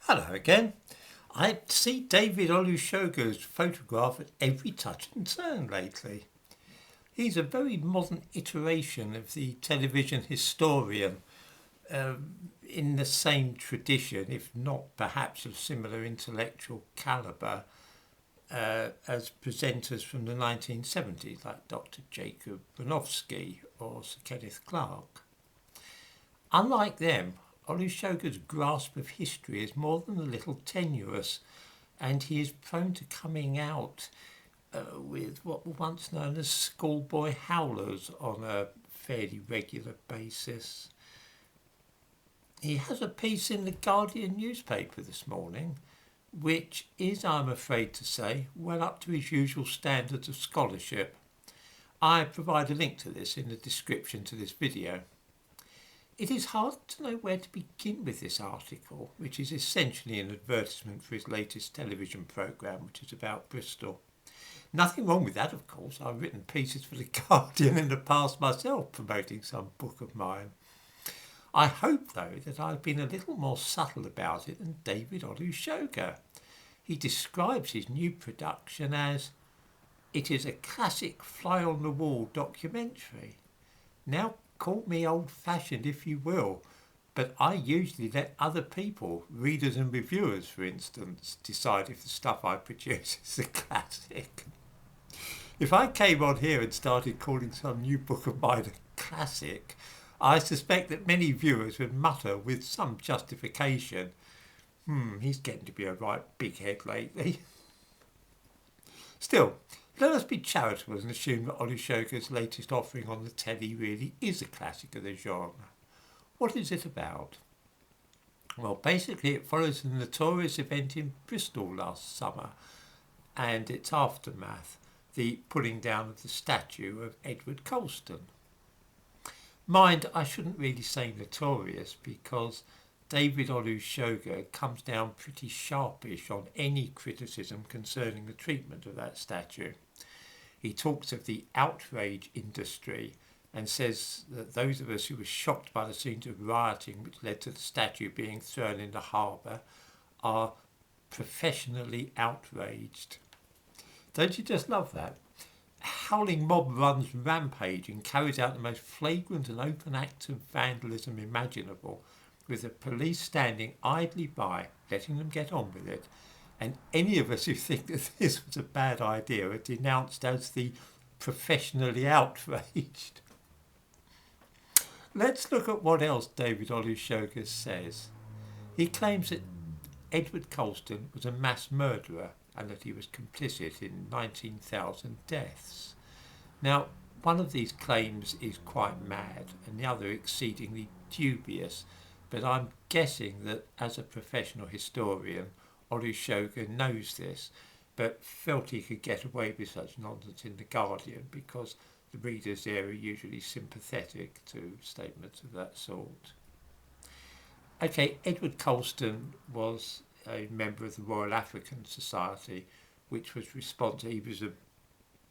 Hello again. I see David Olusoga's photograph at every touch and turn lately. He's a very modern iteration of the television historian, in the same tradition, if not perhaps of similar intellectual calibre, as presenters from the 1970s like Dr. Jacob Bronowski or Sir Kenneth Clarke. Unlike them, Olusoga's grasp of history is more than a little tenuous, and he is prone to coming out with what were once known as schoolboy howlers on a fairly regular basis. He has a piece in the Guardian newspaper this morning, which is, I'm afraid to say, well up to his usual standards of scholarship. I provide a link to this in the description to this video. It is hard to know where to begin with this article, which is essentially an advertisement for his latest television programme, which is about Bristol. Nothing wrong with that, of course. I've written pieces for The Guardian in the past myself, promoting some book of mine. I hope, though, that I've been a little more subtle about it than David Olusoga. He describes his new production as, "It is a classic fly-on-the-wall documentary." Now, call me old-fashioned if you will, but I usually let other people, readers and reviewers for instance, decide if the stuff I produce is a classic. If I came on here and started calling some new book of mine a classic, I suspect that many viewers would mutter with some justification, he's getting to be a right big head lately. Still, let us be charitable and assume that Olusoga's latest offering on the telly really is a classic of the genre. What is it about? Well, basically it follows the notorious event in Bristol last summer and its aftermath, the pulling down of the statue of Edward Colston. Mind, I shouldn't really say notorious because David Olusoga comes down pretty sharpish on any criticism concerning the treatment of that statue. He talks of the outrage industry and says that those of us who were shocked by the scenes of rioting which led to the statue being thrown in the harbour are professionally outraged. Don't you just love that? A howling mob runs rampage and carries out the most flagrant and open acts of vandalism imaginable, with the police standing idly by, letting them get on with it, and any of us who think that this was a bad idea are denounced as the professionally outraged. Let's look at what else David Olusoga says. He claims that Edward Colston was a mass murderer and that he was complicit in 19,000 deaths. Now, one of these claims is quite mad and the other exceedingly dubious, but I'm guessing that as a professional historian, Olusoga knows this, but felt he could get away with such nonsense in The Guardian because the readers there are usually sympathetic to statements of that sort. Okay, Edward Colston was a member of the Royal African Society, which was responsible. He was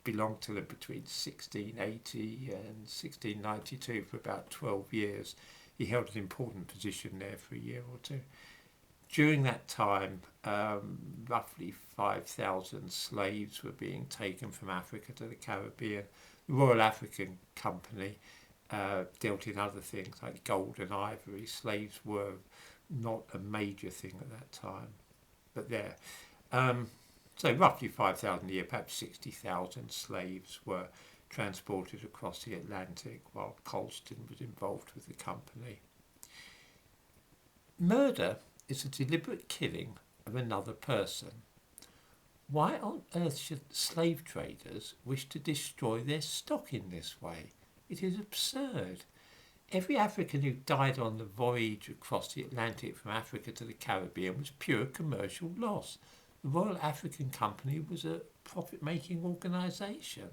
belonged to them between 1680 and 1692 for about 12 years. He held an important position there for a year or two. During that time, roughly 5,000 slaves were being taken from Africa to the Caribbean. The Royal African Company dealt in other things like gold and ivory. Slaves were not a major thing at that time, but there. So roughly 5,000 a year, perhaps 60,000 slaves were transported across the Atlantic while Colston was involved with the company. Murder is a deliberate killing of another person. Why on earth should slave traders wish to destroy their stock in this way? It is absurd. Every African who died on the voyage across the Atlantic from Africa to the Caribbean was pure commercial loss. The Royal African Company was a profit-making organisation.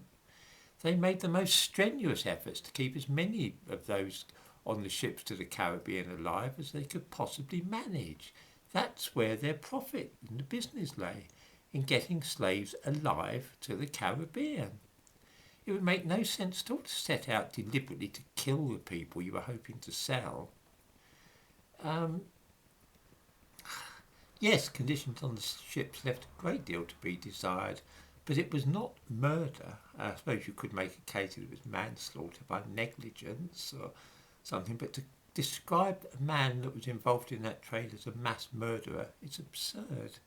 They made the most strenuous efforts to keep as many of those on the ships to the Caribbean alive as they could possibly manage. That's where their profit in the business lay, in getting slaves alive to the Caribbean. It would make no sense at all to set out deliberately to kill the people you were hoping to sell. Yes, conditions on the ships left a great deal to be desired, but it was not murder. I suppose you could make a case that it was manslaughter by negligence or something, but to describe a man that was involved in that trade as a mass murderer is absurd.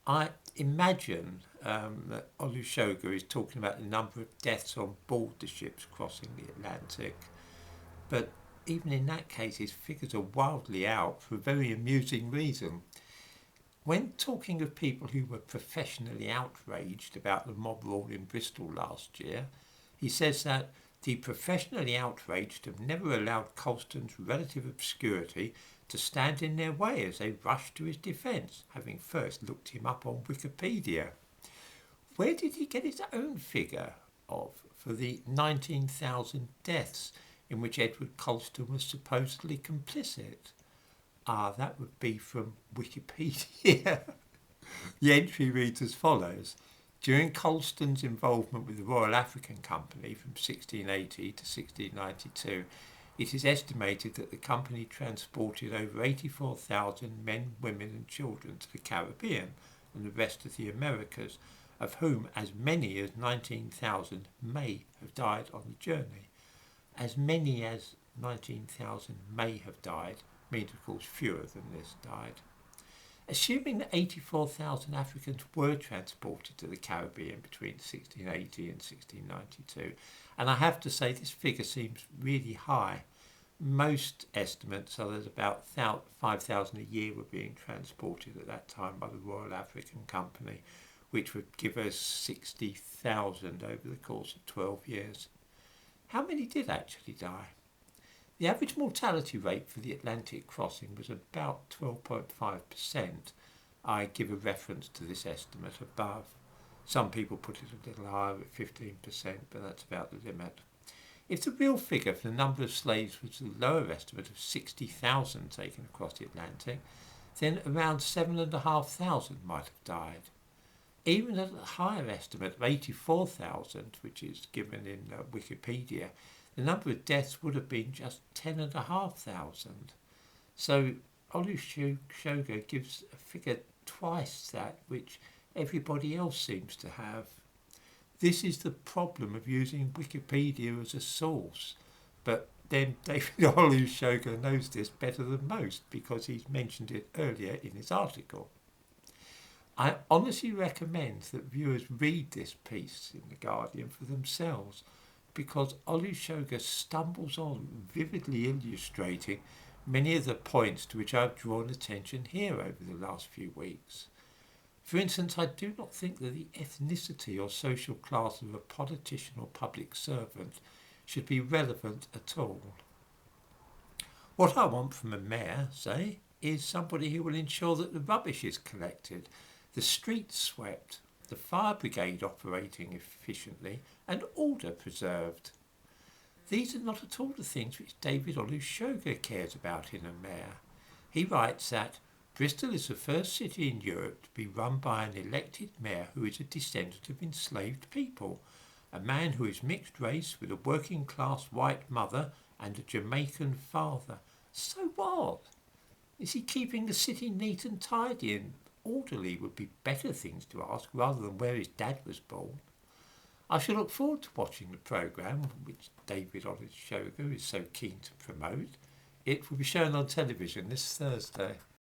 I imagine that Olusoga is talking about the number of deaths on board the ships crossing the Atlantic, but even in that case his figures are wildly out for a very amusing reason. When talking of people who were professionally outraged about the mob rule in Bristol last year, he says that the professionally outraged have never allowed Colston's relative obscurity to stand in their way as they rushed to his defence, having first looked him up on Wikipedia. Where did he get his own figure of for the 19,000 deaths in which Edward Colston was supposedly complicit? Ah, that would be from Wikipedia. The entry reads as follows. During Colston's involvement with the Royal African Company from 1680 to 1692, it is estimated that the company transported over 84,000 men, women and children to the Caribbean and the rest of the Americas, of whom as many as 19,000 may have died on the journey. As many as 19,000 may have died means, of course, fewer than this died. Assuming that 84,000 Africans were transported to the Caribbean between 1680 and 1692, and I have to say this figure seems really high. Most estimates are that about 5,000 a year were being transported at that time by the Royal African Company, which would give us 60,000 over the course of 12 years. How many did actually die? The average mortality rate for the Atlantic crossing was about 12.5%. I give a reference to this estimate above. Some people put it a little higher at 15%, but that's about the limit. If the real figure for the number of slaves was the lower estimate of 60,000 taken across the Atlantic, then around 7,500 might have died. Even at a higher estimate of 84,000, which is given in Wikipedia, the number of deaths would have been just 10,500. So Olusoga gives a figure twice that which everybody else seems to have. This is the problem of using Wikipedia as a source. But then David Olusoga knows this better than most because he's mentioned it earlier in his article. I honestly recommend that viewers read this piece in The Guardian for themselves, because Olusoga stumbles on, vividly illustrating many of the points to which I've drawn attention here over the last few weeks. For instance, I do not think that the ethnicity or social class of a politician or public servant should be relevant at all. What I want from a mayor, say, is somebody who will ensure that the rubbish is collected, the streets swept, the fire brigade operating efficiently, and order preserved. These are not at all the things which David Olusoga cares about in a mayor. He writes that Bristol is the first city in Europe to be run by an elected mayor who is a descendant of enslaved people, a man who is mixed race with a working class white mother and a Jamaican father. So what? Is he keeping the city neat and tidy and orderly would be better things to ask rather than where his dad was born? I shall look forward to watching the programme, which David Olusoga is so keen to promote. It will be shown on television this Thursday.